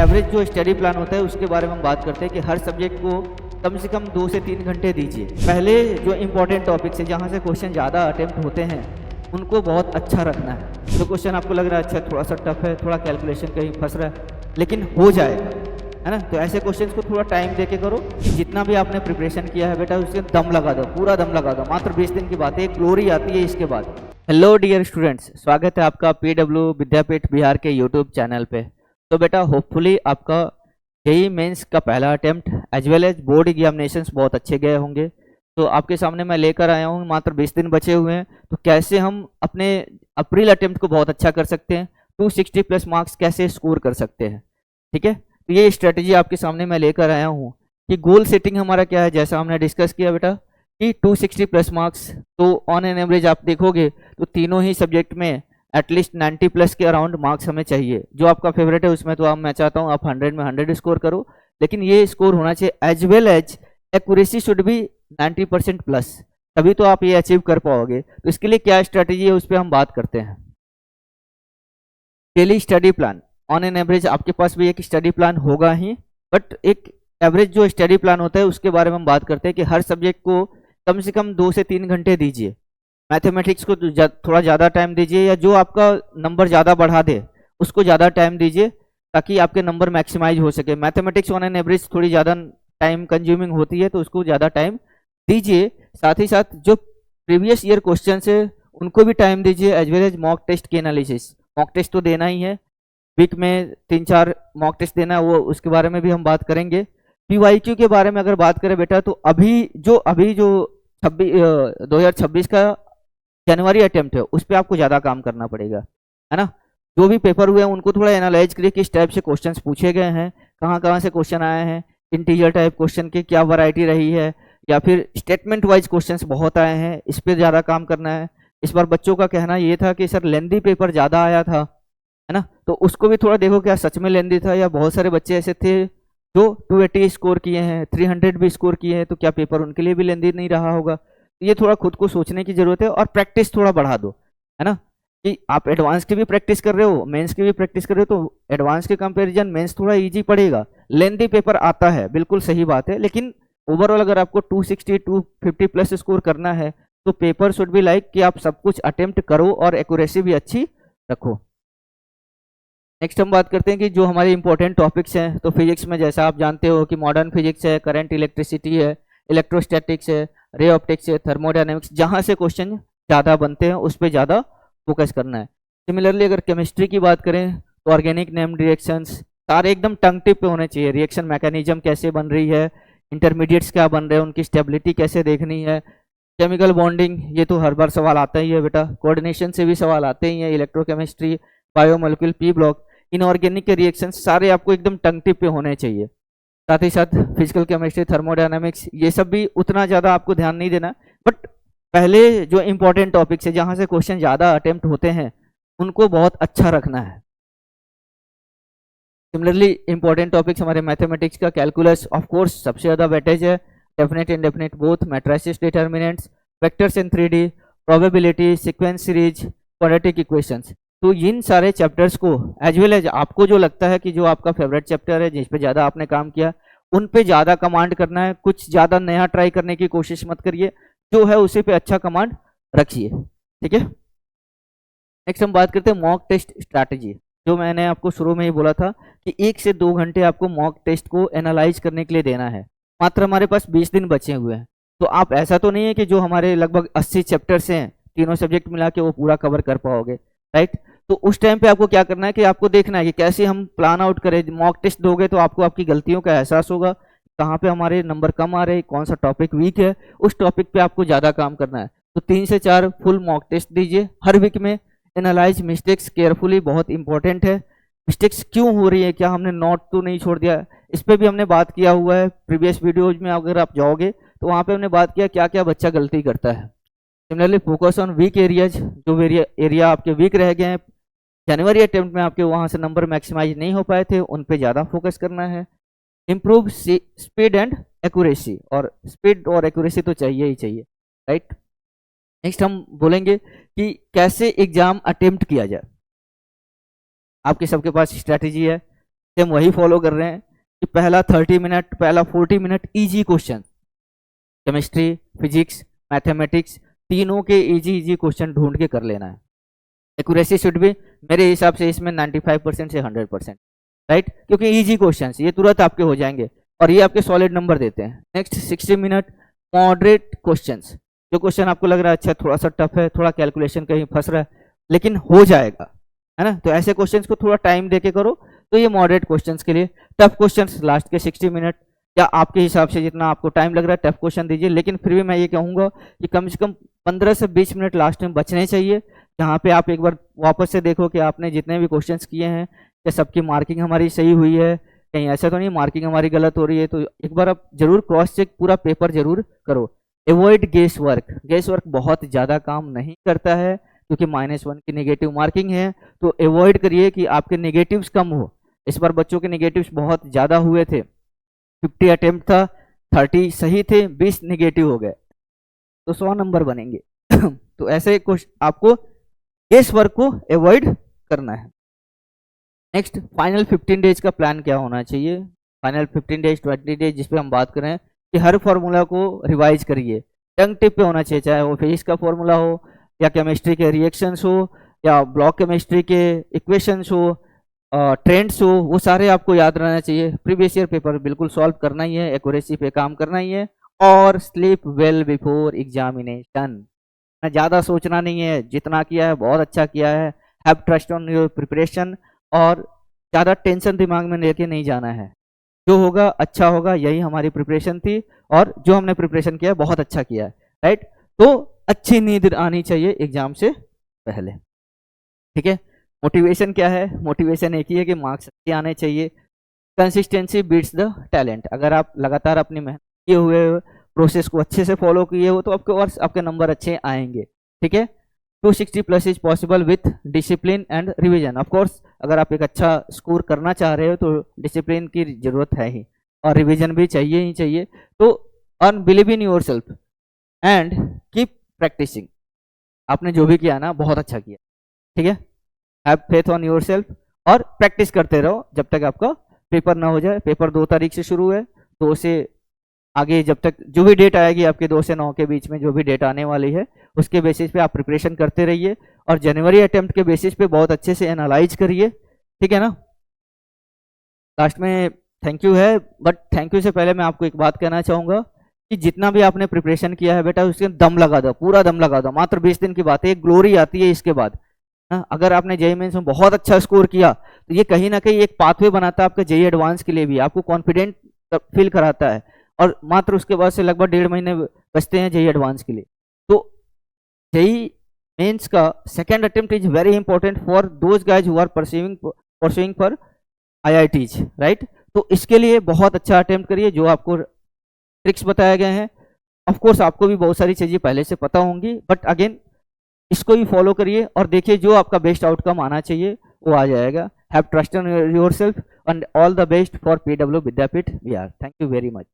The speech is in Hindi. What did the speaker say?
एवरेज जो स्टडी प्लान होता है उसके बारे में हम बात करते हैं कि हर सब्जेक्ट को कम से कम 2 से 3 घंटे दीजिए। पहले जो इंपॉर्टेंट टॉपिक्स है जहाँ से क्वेश्चन ज़्यादा अटेम्प्ट होते हैं उनको बहुत अच्छा रखना है। जो क्वेश्चन आपको लग रहा है अच्छा थोड़ा सा टफ है, थोड़ा कैलकुलेशन कहीं फंस रहा है, लेकिन हो जाएगा, है ना। तो ऐसे क्वेश्चंस को थोड़ा टाइम दे के करो। जितना भी आपने प्रिपरेशन किया है बेटा उसके दम लगा दो, पूरा दम लगा दो। मात्र 20 दिन की बात है, एक ग्लोरी आती है इसके बाद। हेलो डियर स्टूडेंट्स, स्वागत है आपका PW विद्यापीठ बिहार के यूट्यूब चैनल पे। तो बेटा होपफुली आपका जेईई मेंस का पहला attempt as well as board examinations बहुत अच्छे गए होंगे। तो आपके सामने मैं लेकर आया हूँ, मात्र 20 दिन बचे हुए हैं, तो कैसे हम अपने अप्रैल अटेम्प्ट को बहुत अच्छा कर सकते हैं, 260 प्लस मार्क्स कैसे स्कोर कर सकते हैं। ठीक है, तो ये स्ट्रेटेजी आपके सामने मैं लेकर आया हूँ कि गोल सेटिंग हमारा क्या है। जैसा हमने डिस्कस किया बेटा कि 260 प्लस मार्क्स, तो ऑन एन एवरेज आप देखोगे तो तीनों ही सब्जेक्ट में एटलीस्ट 90 प्लस के अराउंड मार्क्स हमें चाहिए। जो आपका फेवरेट है उसमें तो मैं चाहता हूँ आप 100 में 100 स्कोर करो, लेकिन ये स्कोर होना चाहिए as well as accuracy should be 90% plus, तभी तो आप ये अचीव कर पाओगे। तो इसके लिए क्या स्ट्रेटेजी है उस पर हम बात करते हैं। Daily study plan, on an average आपके पास भी एक स्टडी प्लान होगा ही, बट एक एवरेज जो स्टडी प्लान होता है उसके बारे में हम बात करते हैं कि हर सब्जेक्ट को कम से कम 2 से 3 घंटे दीजिए। मैथमेटिक्स को थोड़ा ज़्यादा टाइम दीजिए, या जो आपका नंबर ज़्यादा बढ़ा दे उसको ज़्यादा टाइम दीजिए ताकि आपके नंबर मैक्सिमाइज हो सके। मैथमेटिक्स ऑन एन एवरेज थोड़ी ज़्यादा टाइम कंज्यूमिंग होती है, तो उसको ज़्यादा टाइम दीजिए। साथ ही साथ जो प्रीवियस ईयर क्वेश्चन है उनको भी टाइम दीजिए, as well as mock test की एनालिसिस। मॉक टेस्ट तो देना ही है, वीक में 3-4 मॉक टेस्ट देना है, वो उसके बारे में भी हम बात करेंगे। PYQ के बारे में अगर बात करें बेटा, तो अभी जो 2026 का जनवरी अटेम्प्ट है उस पर आपको ज़्यादा काम करना पड़ेगा, है ना। जो भी पेपर हुए हैं उनको थोड़ा एनालाइज करिए, किस टाइप से क्वेश्चंस पूछे गए हैं, कहाँ कहाँ से क्वेश्चन आए हैं, इंटीजर टाइप क्वेश्चन की क्या वैरायटी रही है, या फिर स्टेटमेंट वाइज क्वेश्चंस बहुत आए हैं, इस पर ज़्यादा काम करना है। इस बार बच्चों का कहना ये था कि सर लेंदी पेपर ज़्यादा आया था, है ना, तो उसको भी थोड़ा देखो क्या सच में लेंदी था, या बहुत सारे बच्चे ऐसे थे जो 280 स्कोर किए हैं, 300 भी स्कोर किए हैं, तो क्या पेपर उनके लिए भी लेंदी नहीं रहा होगा। ये थोड़ा खुद को सोचने की जरूरत है, और प्रैक्टिस थोड़ा बढ़ा दो, है ना, कि आप एडवांस की भी प्रैक्टिस कर रहे हो, मेंस की भी प्रैक्टिस कर रहे हो, तो एडवांस के कंपैरिजन मेंस थोड़ा इजी पड़ेगा। लेंदी पेपर आता है, बिल्कुल सही बात है, लेकिन ओवरऑल अगर आपको 260 250 प्लस स्कोर करना है तो पेपर शुड बी लाइक कि आप सब कुछ अटेम्प्ट करो और एक्यूरेसी भी अच्छी रखो। नेक्स्ट हम बात करते हैं कि जो हमारे इंपॉर्टेंट टॉपिक्स हैं, तो फिजिक्स में जैसा आप जानते हो कि मॉडर्न फिजिक्स है, करंट इलेक्ट्रिसिटी है, इलेक्ट्रोस्टैटिक्स है, रे ऑप्टिक्स है, थर्मोडायनेमिक्स, जहाँ से क्वेश्चन ज़्यादा बनते हैं उस पर ज़्यादा फोकस करना है। सिमिलरली अगर केमिस्ट्री की बात करें तो ऑर्गेनिक नेम्ड रिएक्शंस सारे एकदम टंग टिप पे होने चाहिए। रिएक्शन मैकेनिज्म कैसे बन रही है, इंटरमीडिएट्स क्या बन रहे हैं, उनकी स्टेबिलिटी कैसे देखनी है, केमिकल बॉन्डिंग, ये तो हर बार सवाल आता ही है बेटा, कोऑर्डिनेशन से भी सवाल आते ही हैं, electrochemistry, biomolecule, P block, inorganic के रिएक्शंस सारे आपको एकदम टंग टिप पे होने चाहिए। साथ ही साथ फिजिकल केमिस्ट्री, थर्मोडायनामिक्स, ये सब भी उतना ज़्यादा आपको ध्यान नहीं देना, बट पहले जो इंपॉर्टेंट टॉपिक्स है जहाँ से क्वेश्चन ज़्यादा अटेम्प्ट होते हैं उनको बहुत अच्छा रखना है। सिमिलरली इंपॉर्टेंट टॉपिक्स हमारे मैथमेटिक्स का कैलकुलस ऑफ कोर्स सबसे ज़्यादा वेटेज है, definite indefinite both, matrices determinants, vectors in 3D, probability, sequence series, quadratic equations. तो इन सारे चैप्टर्स को एज वेल एज आपको जो लगता है कि जो आपका फेवरेट चैप्टर है, जिस पे ज़्यादा आपने काम किया, उन पे ज़्यादा कमांड करना है। कुछ ज़्यादा नया ट्राई करने की कोशिश मत करिए, जो है उसी पे अच्छा कमांड रखिए, ठीक है। नेक्स्ट हम बात करते हैं मॉक टेस्ट स्ट्रैटेजी। जो मैंने आपको शुरू में ही बोला था कि 1 से 2 घंटे आपको मॉक टेस्ट को एनालाइज करने के लिए देना है। मात्र हमारे पास 20 दिन बचे हुए हैं, तो आप ऐसा तो नहीं है कि जो हमारे लगभग 80 चैप्टर्स हैं तीनों सब्जेक्ट मिला के वो पूरा कवर कर पाओगे, राइट। तो उस टाइम पे आपको क्या करना है कि आपको देखना है कि कैसे हम प्लान आउट करें। मॉक टेस्ट दोगे तो आपको आपकी गलतियों का एहसास होगा, कहाँ पे हमारे नंबर कम आ रहे हैं, कौन सा टॉपिक वीक है, उस टॉपिक पे आपको ज़्यादा काम करना है। तो 3 से 4 फुल मॉक टेस्ट दीजिए हर वीक में। एनालाइज मिस्टेक्स केयरफुली, बहुत इंपॉर्टेंट है। मिस्टेक्स क्यों हो रही है, क्या हमने नोट तो नहीं छोड़ दिया, इस पर भी हमने बात किया हुआ है प्रीवियस वीडियोज में। अगर आप जाओगे तो वहाँ पे हमने बात किया क्या क्या बच्चा गलती करता है। Similarly focus on weak areas, जो एरिया आपके वीक रह गए हैं जनवरी अटेम्प्ट में, आपके वहाँ से नंबर मैक्सिमाइज नहीं हो पाए थे, उन पे ज़्यादा फोकस करना है। इम्प्रूव स्पीड एंड एक्यूरेसी, और स्पीड और एक्यूरेसी तो चाहिए ही चाहिए, राइट। नेक्स्ट हम बोलेंगे कि कैसे एग्जाम अटेम्प्ट किया जाए। आपके सबके पास स्ट्रैटेजी है, सेम वही फॉलो कर रहे हैं कि पहला 30 मिनट, पहला 40 minute easy question, chemistry, physics, mathematics, तीनों के इजी क्वेश्चन ढूंढ के कर लेना है। एक्यूरेसी शुड भी मेरे हिसाब से इसमें 95% से 100%, राइट, क्योंकि इजी क्वेश्चंस ये तुरंत आपके हो जाएंगे और ये आपके सॉलिड नंबर देते हैं। नेक्स्ट 60 मिनट मॉडरेट क्वेश्चंस, जो क्वेश्चन आपको लग रहा है अच्छा थोड़ा सा टफ है, थोड़ा कैलकुलेशन कहीं फंस रहा है, लेकिन हो जाएगा, है ना, तो ऐसे क्वेश्चंस को थोड़ा टाइम देके करो, तो ये मॉडरेट क्वेश्चंस के लिए। टफ क्वेश्चंस लास्ट के 60 मिनट या आपके हिसाब से जितना आपको टाइम लग रहा है टफ क्वेश्चन दीजिए, लेकिन फिर भी मैं ये कहूँगा कि कम से कम 15 से 20 मिनट लास्ट में बचने चाहिए, जहाँ पे आप एक बार वापस से देखो कि आपने जितने भी क्वेश्चंस किए हैं क्या सबकी मार्किंग हमारी सही हुई है, कहीं ऐसा तो नहीं मार्किंग हमारी गलत हो रही है, तो एक बार आप जरूर क्रॉस चेक पूरा पेपर जरूर करो। Avoid guess work, guess work बहुत ज़्यादा काम नहीं करता है क्योंकि -1 की नेगेटिव मार्किंग है, तो एवॉइड करिए कि आपके नेगेटिव्स कम हो। इस बार बच्चों के नेगेटिव्स बहुत ज़्यादा हुए थे, 50 अटेम्प्ट था, 30 सही थे, 20 नेगेटिव हो गए, तो 100 नंबर बनेंगे। तो ऐसे कुछ आपको गेस वर्क को एवॉइड करना है। नेक्स्ट फाइनल 15 डेज का प्लान क्या होना चाहिए, फाइनल 15 डेज 20 डेज जिस पे हम बात करें कि हर फॉर्मूला को रिवाइज करिए, टंग टिप पे होना चाहिए, चाहे वो फिजिक्स का फॉर्मूला हो या केमिस्ट्री के रिएक्शंस हो या ब्लॉक केमिस्ट्री के इक्वेशंस हो, ट्रेंड्स हो, वो सारे आपको याद रहना चाहिए। प्रीवियस ईयर पेपर बिल्कुल सॉल्व करना ही है, एक्यूरेसी पे काम करना ही है, और स्लीप वेल बिफोर एग्जामिनेशन, ज़्यादा सोचना नहीं है, जितना किया है बहुत अच्छा किया है, have trust on your preparation, और ज़्यादा टेंशन दिमाग में लेके नहीं जाना है, जो होगा अच्छा होगा, यही हमारी प्रिपरेशन थी और जो हमने प्रिपरेशन किया बहुत अच्छा किया है, राइट। तो अच्छी नींद आनी चाहिए एग्जाम से पहले, ठीक है। मोटिवेशन क्या है, मोटिवेशन एक ही है कि मार्क्स अच्छे आने चाहिए। कंसिस्टेंसी बीट्स द टैलेंट, अगर आप लगातार अपनी मेहनत किए हुए प्रोसेस को अच्छे से फॉलो किए हो तो आपके और आपके नंबर अच्छे आएंगे, ठीक है। 260 plus is possible with discipline and revision. Of course अगर आप एक अच्छा स्कोर करना चाह रहे हो तो डिसिप्लिन की जरूरत है ही और रिवीजन भी चाहिए ही चाहिए। तो earn believe in yourself and keep practicing, आपने जो भी किया ना बहुत अच्छा किया, ठीक है। Have faith on your self और प्रैक्टिस करते रहो जब तक आपका पेपर ना हो जाए। पेपर 2 तारीख से शुरू है, 2 से आगे जब तक जो भी डेट आएगी आपके 2 से 9 के बीच में जो भी डेट आने वाली है उसके बेसिस पे आप प्रिपरेशन करते रहिए और जनवरी अटेम्प्ट के बेसिस पे बहुत अच्छे से एनालाइज करिए, ठीक है ना। लास्ट में थैंक यू है, बट थैंक यू से पहले मैं आपको एक बात कहना चाहूँगा कि जितना भी आपने प्रिपरेशन किया है बेटा उसके दम लगा दो, पूरा दम लगा दो। मात्र 20 दिन की बात है, एक ग्लोरी आती है इसके बाद। अगर आपने जेईई मेंस में बहुत अच्छा स्कोर किया तो ये कहीं ना कहीं एक पाथवे बनाता है आपके जेईई एडवांस के लिए भी, आपको कॉन्फिडेंट फील कराता है और मात्र उसके बाद से लगभग 1.5 महीने बचते हैं जेईई एडवांस के लिए। तो जेईई मेंस का second attempt is very important for those guys who are pursuing for IITs, right. तो इसके लिए बहुत अच्छा अटेम्प्ट करिए, जो आपको ट्रिक्स बताए गए हैं। ऑफ कोर्स आपको भी बहुत सारी चीजें पहले से पता होंगी, बट अगेन इसको ही फॉलो करिए और देखिए जो आपका बेस्ट आउटकम आना चाहिए वो आ जाएगा। Have trust in yourself and all the best for PW Vidyapeeth Bihar. Thank you very much.